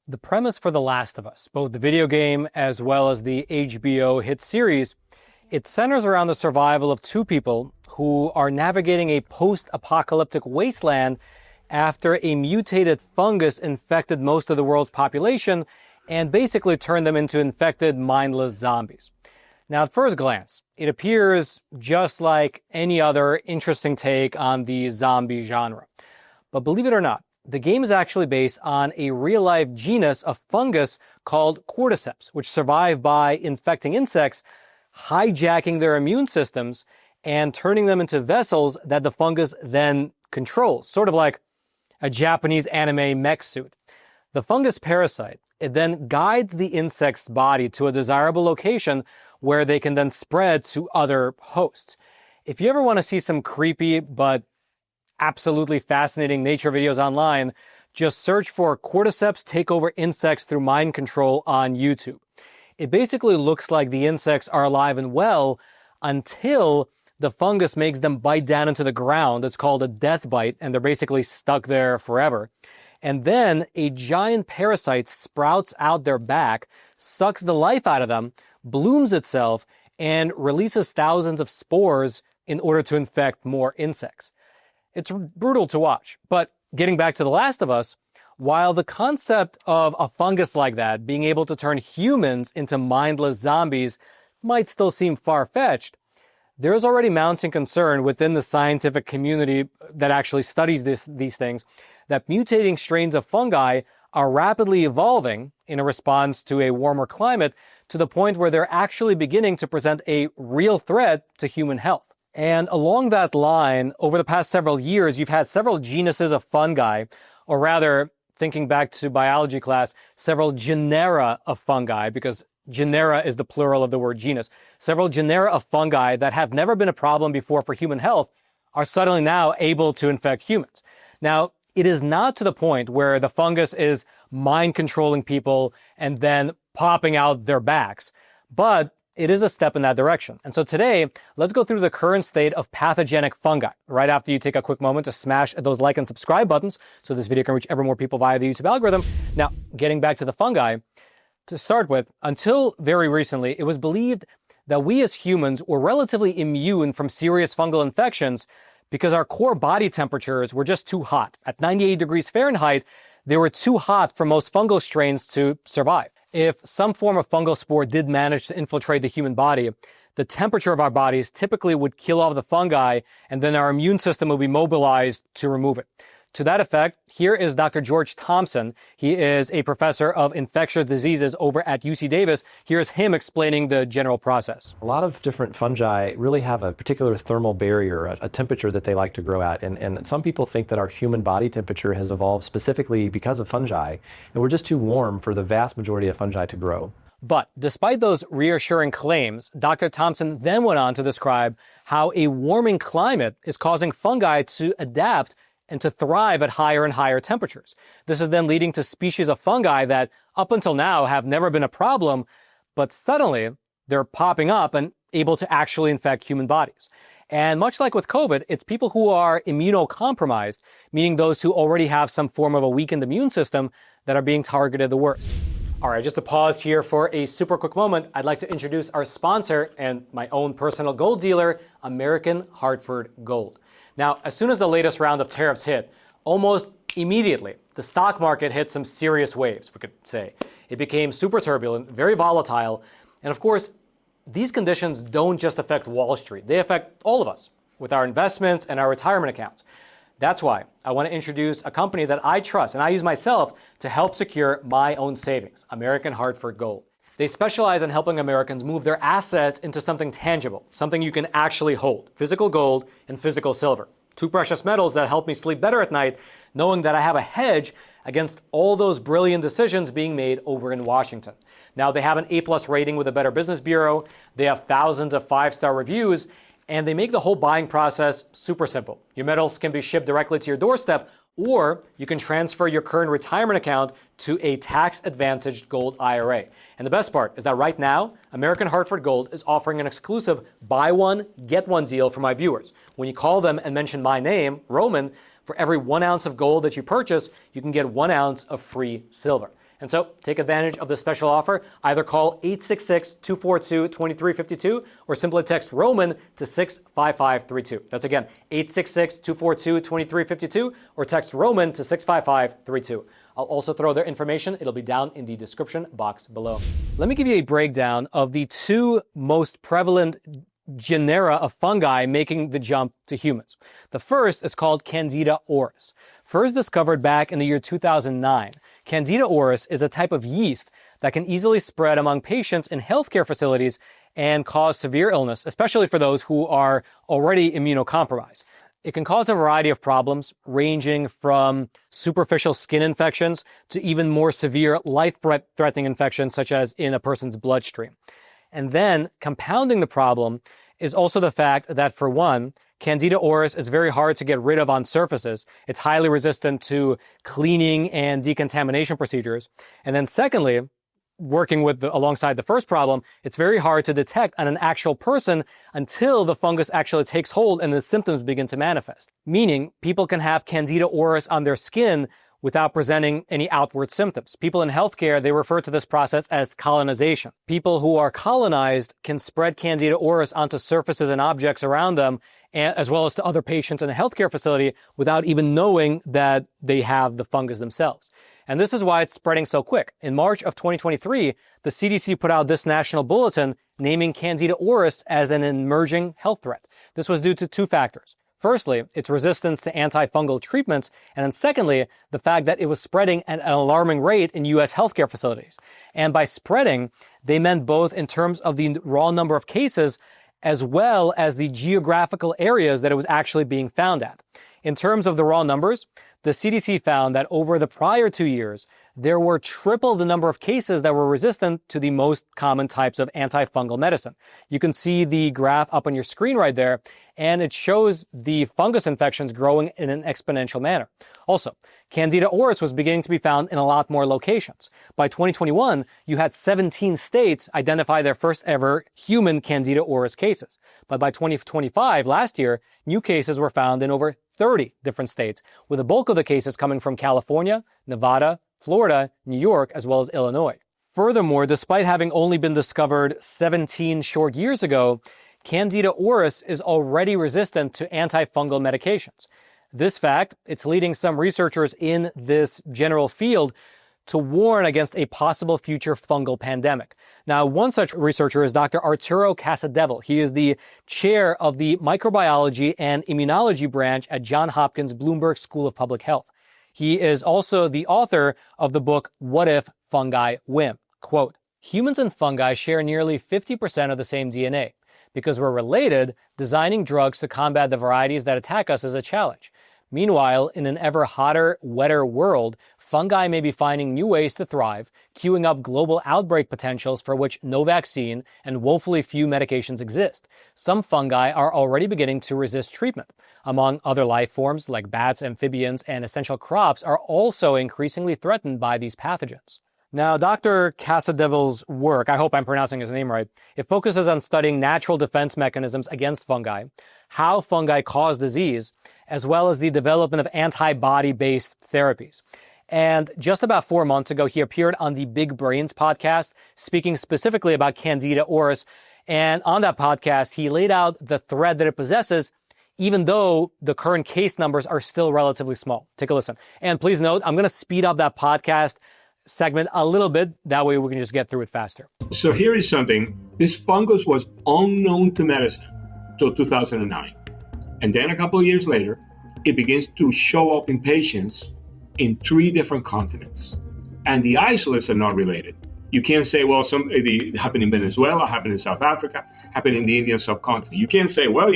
The premise for The Last of Us, both the video game as well as the HBO hit series, it centers around the survival of two people who are navigating a post-apocalyptic wasteland after a mutated fungus infected most of the world's population and basically turned them into infected, mindless zombies. Now, at first glance, it appears just like any other interesting take on the zombie genre. But believe it or not, the game is actually based on a real-life genus of fungus called Cordyceps, which survive by infecting insects, hijacking their immune systems, and turning them into vessels that the fungus then controls, sort of like a Japanese anime mech suit. The fungus parasite, it then guides the insect's body to a desirable location where they can then spread to other hosts. If you ever want to see some creepy but absolutely fascinating nature videos online, just search for Cordyceps take over insects through mind control on YouTube. It basically looks like the insects are alive and well until the fungus makes them bite down into the ground. It's called a death bite, and they're basically stuck there forever. And then a giant parasite sprouts out their back, sucks the life out of them, blooms itself, and releases thousands of spores in order to infect more insects. It's brutal to watch. But getting back to The Last of Us, while the concept of a fungus like that being able to turn humans into mindless zombies might still seem far-fetched, there's already mounting concern within the scientific community that actually studies these things that mutating strains of fungi are rapidly evolving in a response to a warmer climate to the point where they're actually beginning to present a real threat to human health. And along that line, over the past several years, you've had several genuses of fungi, or rather, thinking back to biology class, several genera of fungi, because genera is the plural of the word genus. Several genera of fungi that have never been a problem before for human health are suddenly now able to infect humans. Now, it is not to the point where the fungus is mind controlling people and then popping out their backs, but it is a step in that direction. And so today, let's go through the current state of pathogenic fungi, right after you take a quick moment to smash those like and subscribe buttons so this video can reach ever more people via the YouTube algorithm. Now, getting back to the fungi, to start with, until very recently, it was believed that we as humans were relatively immune from serious fungal infections because our core body temperatures were just too hot. At 98 degrees Fahrenheit, they were too hot for most fungal strains to survive. If some form of fungal spore did manage to infiltrate the human body, the temperature of our bodies typically would kill off the fungi, and then our immune system would be mobilized to remove it. To that effect, here is Dr. George Thompson. He is a professor of infectious diseases over at UC Davis. Here's him explaining the general process. A lot of different fungi really have a particular thermal barrier, a temperature that they like to grow at. And some people think that our human body temperature has evolved specifically because of fungi, and we're just too warm for the vast majority of fungi to grow. But despite those reassuring claims, Dr. Thompson then went on to describe how a warming climate is causing fungi to adapt and to thrive at higher and higher temperatures. This is then leading to species of fungi that up until now have never been a problem, but suddenly they're popping up and able to actually infect human bodies. And much like with COVID, it's people who are immunocompromised, meaning those who already have some form of a weakened immune system, that are being targeted the worst. All right, just to pause here for a super quick moment, I'd like to introduce our sponsor and my own personal gold dealer, American Hartford Gold. Now, as soon as the latest round of tariffs hit, almost immediately, the stock market hit some serious waves, we could say. It became super turbulent, very volatile, and of course, these conditions don't just affect Wall Street. They affect all of us with our investments and our retirement accounts. That's why I want to introduce a company that I trust and I use myself to help secure my own savings, American Hartford Gold. They specialize in helping Americans move their assets into something tangible, something you can actually hold, physical gold and physical silver. Two precious metals that help me sleep better at night, knowing that I have a hedge against all those brilliant decisions being made over in Washington. Now, they have an A+ rating with the Better Business Bureau, they have thousands of 5-star reviews, and they make the whole buying process super simple. Your metals can be shipped directly to your doorstep, or you can transfer your current retirement account to a tax-advantaged gold IRA. And the best part is that right now, American Hartford Gold is offering an exclusive buy one, get one deal for my viewers. When you call them and mention my name, Roman, for every 1 ounce of gold that you purchase, you can get 1 ounce of free silver. And so take advantage of this special offer. Either call 866-242-2352 or simply text Roman to 65532. That's again, 866-242-2352 or text Roman to 65532. I'll also throw their information. It'll be down in the description box below. Let me give you a breakdown of the two most prevalent genera of fungi making the jump to humans. The first is called Candida auris. First discovered back in the year 2009, Candida auris is a type of yeast that can easily spread among patients in healthcare facilities and cause severe illness, especially for those who are already immunocompromised. It can cause a variety of problems, ranging from superficial skin infections to even more severe life-threatening infections, such as in a person's bloodstream. And then, compounding the problem is also the fact that, for one, Candida auris is very hard to get rid of on surfaces. It's highly resistant to cleaning and decontamination procedures. And then secondly, working alongside the first problem, it's very hard to detect on an actual person until the fungus actually takes hold and the symptoms begin to manifest. Meaning, people can have Candida auris on their skin without presenting any outward symptoms. People in healthcare, they refer to this process as colonization. People who are colonized can spread Candida auris onto surfaces and objects around them, as well as to other patients in a healthcare facility without even knowing that they have the fungus themselves. And this is why it's spreading so quick. In March of 2023, the CDC put out this national bulletin naming Candida auris as an emerging health threat. This was due to two factors. Firstly, its resistance to antifungal treatments, and then secondly, the fact that it was spreading at an alarming rate in U.S. healthcare facilities. And by spreading, they meant both in terms of the raw number of cases as well as the geographical areas that it was actually being found at. In terms of the raw numbers, the CDC found that over the prior 2 years, there were triple the number of cases that were resistant to the most common types of antifungal medicine. You can see the graph up on your screen right there, and it shows the fungus infections growing in an exponential manner. Also, Candida auris was beginning to be found in a lot more locations. By 2021, you had 17 states identify their first ever human Candida auris cases. But by 2025, last year, new cases were found in over 30 different states, with the bulk of the cases coming from California, Nevada, Florida, New York, as well as Illinois. Furthermore, despite having only been discovered 17 short years ago, Candida auris is already resistant to antifungal medications. This fact, it's leading some researchers in this general field to warn against a possible future fungal pandemic. Now, one such researcher is Dr. Arturo Casadevil. He is the chair of the microbiology and immunology branch at Johns Hopkins Bloomberg School of Public Health. He is also the author of the book, What If Fungi Win? Quote, humans and fungi share nearly 50% of the same DNA. Because we're related, designing drugs to combat the varieties that attack us is a challenge. Meanwhile, in an ever hotter, wetter world, fungi may be finding new ways to thrive, queuing up global outbreak potentials for which no vaccine and woefully few medications exist. Some fungi are already beginning to resist treatment. Among other life forms, like bats, amphibians, and essential crops, are also increasingly threatened by these pathogens. Now, Dr. Casadevil's work, I hope I'm pronouncing his name right, it focuses on studying natural defense mechanisms against fungi, how fungi cause disease, as well as the development of antibody-based therapies. And just about 4 months ago, he appeared on the Big Brains podcast, speaking specifically about Candida auris. And on that podcast, he laid out the threat that it possesses, even though the current case numbers are still relatively small. Take a listen. And please note, I'm going to speed up that podcast segment a little bit. That way we can just get through it faster. So here is something. This fungus was unknown to medicine till 2009. And then a couple of years later, it begins to show up in patients in 3 different continents. And the isolates are not related. You can't say, well, it happened in Venezuela, happened in South Africa, happened in the Indian subcontinent. You can't say, well,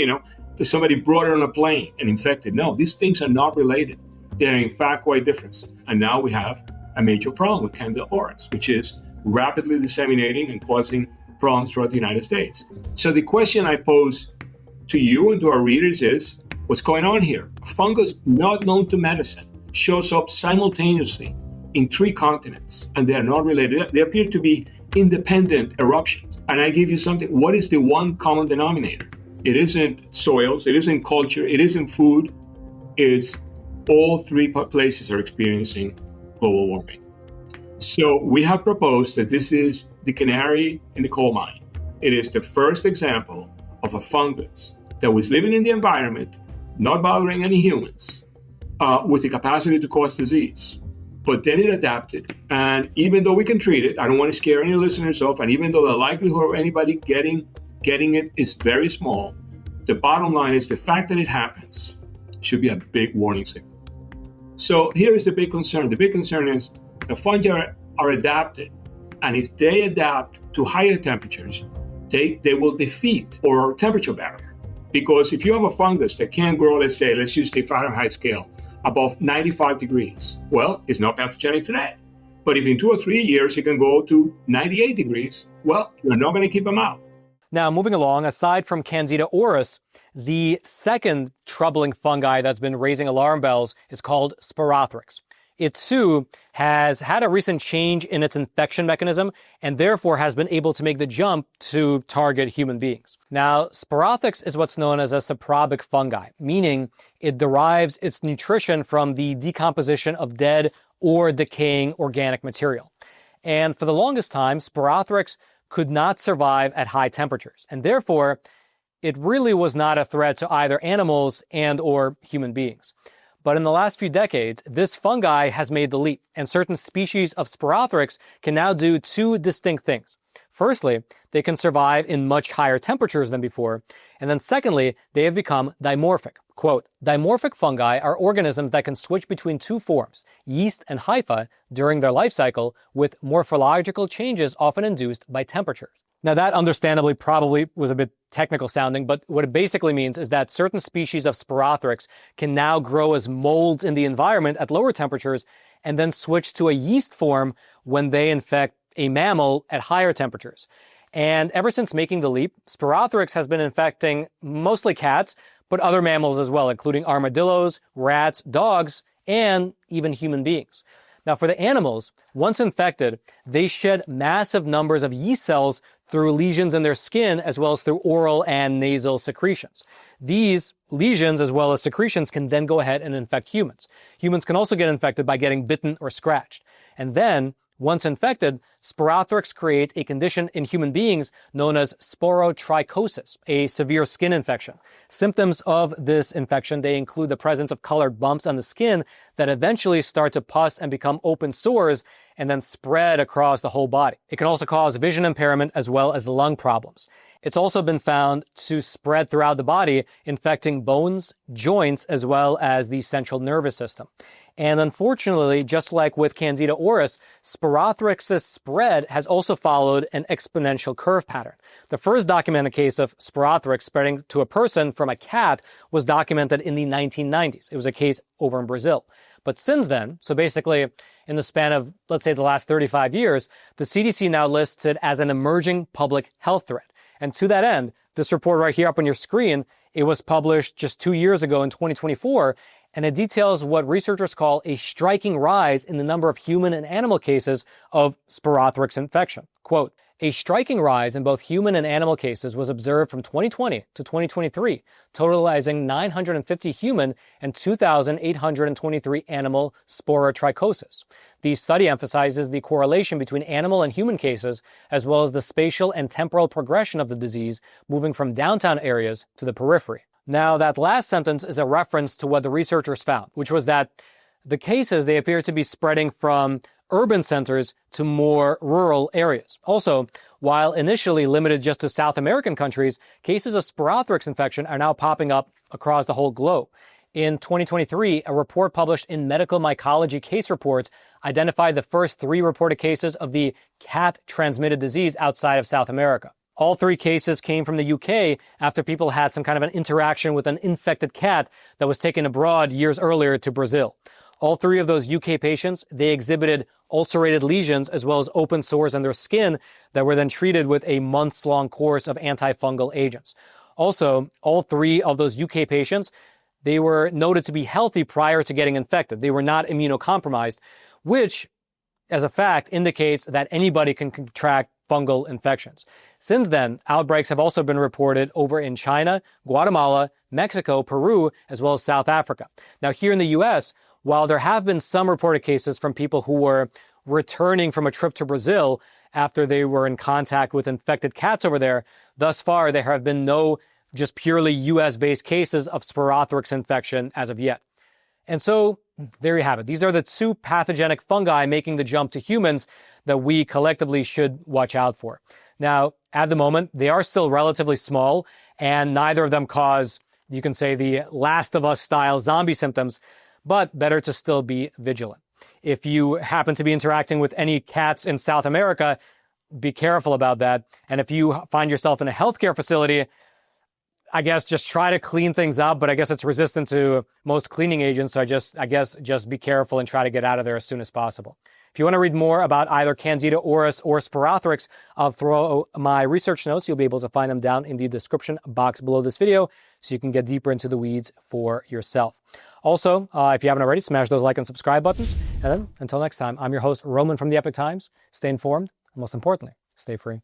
somebody brought it on a plane and infected. No, these things are not related. They're in fact quite different. And now we have a major problem with Candida auris, which is rapidly disseminating and causing problems throughout the United States. So the question I pose to you and to our readers is, what's going on here? A fungus not known to medicine shows up simultaneously in 3 continents, and they are not related. They appear to be independent eruptions. And I give you something. What is the one common denominator? It isn't soils, it isn't culture, it isn't food. It's all 3 places are experiencing global warming. So we have proposed that this is the canary in the coal mine. It is the first example of a fungus that was living in the environment, not bothering any humans, with the capacity to cause disease. But then it adapted. And even though we can treat it, I don't want to scare any listeners off, and even though the likelihood of anybody getting it is very small, the bottom line is the fact that it happens should be a big warning signal. So here is the big concern. The big concern is the fungi are adapted, and if they adapt to higher temperatures, they will defeat our temperature barrier. Because if you have a fungus that can grow, let's use the Fahrenheit scale, above 95 degrees, well, it's not pathogenic today. But if in 2 or 3 years it can go to 98 degrees, well, you're not going to keep them out. Now, moving along, aside from Candida auris, the second troubling fungi that's been raising alarm bells is called Sporothrix. It too has had a recent change in its infection mechanism and therefore has been able to make the jump to target human beings. Now, Sporothrix is what's known as a saprobic fungi, meaning it derives its nutrition from the decomposition of dead or decaying organic material. And for the longest time, Sporothrix could not survive at high temperatures, and therefore it really was not a threat to either animals and or human beings. But in the last few decades, this fungi has made the leap, and certain species of Sporothrix can now do two distinct things. Firstly, they can survive in much higher temperatures than before, and then secondly, they have become dimorphic. Quote, dimorphic fungi are organisms that can switch between two forms, yeast and hypha, during their life cycle, with morphological changes often induced by temperatures. Now that understandably probably was a bit technical sounding, but what it basically means is that certain species of Sporothrix can now grow as molds in the environment at lower temperatures and then switch to a yeast form when they infect a mammal at higher temperatures. And ever since making the leap, Sporothrix has been infecting mostly cats, but other mammals as well, including armadillos, rats, dogs, and even human beings. Now, for the animals, once infected, they shed massive numbers of yeast cells through lesions in their skin, as well as through oral and nasal secretions. These lesions, as well as secretions, can then go ahead and infect humans. Humans can also get infected by getting bitten or scratched. And then, once infected, Sporothrix creates a condition in human beings known as sporotrichosis, a severe skin infection. Symptoms of this infection, they include the presence of colored bumps on the skin that eventually start to pus and become open sores and then spread across the whole body. It can also cause vision impairment as well as lung problems. It's also been found to spread throughout the body, infecting bones, joints, as well as the central nervous system. And unfortunately, just like with Candida auris, Sporothrix's spread has also followed an exponential curve pattern. The first documented case of Sporothrix spreading to a person from a cat was documented in the 1990s. It was a case over in Brazil. But since then, so basically in the span of, let's say, the last 35 years, the CDC now lists it as an emerging public health threat. And to that end, this report right here up on your screen, it was published just 2 years ago in 2024, and it details what researchers call a striking rise in the number of human and animal cases of Sporothrix infection. Quote, a striking rise in both human and animal cases was observed from 2020 to 2023, totalizing 950 human and 2,823 animal sporotrichosis. The study emphasizes the correlation between animal and human cases, as well as the spatial and temporal progression of the disease, moving from downtown areas to the periphery. Now, that last sentence is a reference to what the researchers found, which was that the cases, they appear to be spreading from urban centers to more rural areas. Also, while initially limited just to South American countries, cases of Sporothrix infection are now popping up across the whole globe. In 2023, a report published in Medical Mycology Case Reports identified the first 3 reported cases of the cat-transmitted disease outside of South America. All 3 cases came from the UK after people had some kind of an interaction with an infected cat that was taken abroad years earlier to Brazil. All 3 of those UK patients, they exhibited ulcerated lesions as well as open sores on their skin that were then treated with a months-long course of antifungal agents. Also, all 3 of those UK patients, they were noted to be healthy prior to getting infected. They were not immunocompromised, which, as a fact, indicates that anybody can contract fungal infections. Since then, outbreaks have also been reported over in China, Guatemala, Mexico, Peru, as well as South Africa. Now, here in the U.S., while there have been some reported cases from people who were returning from a trip to Brazil after they were in contact with infected cats over there. Thus far, there have been no just purely US-based cases of Sporothrix infection as of yet. And so there you have it. These are the two pathogenic fungi making the jump to humans that we collectively should watch out for. Now, at the moment, they are still relatively small, and neither of them cause, you can say, the Last of Us style zombie symptoms, but better to still be vigilant. If you happen to be interacting with any cats in South America, be careful about that. And if you find yourself in a healthcare facility, I guess just try to clean things up, but I guess it's resistant to most cleaning agents, so I guess just be careful and try to get out of there as soon as possible. If you want to read more about either Candida auris or Sporothrix, I'll throw my research notes. You'll be able to find them down in the description box below this video, so you can get deeper into the weeds for yourself. Also, if you haven't already, smash those like and subscribe buttons. And then, until next time, I'm your host, Roman from the Epic Times. Stay informed, and most importantly, stay free.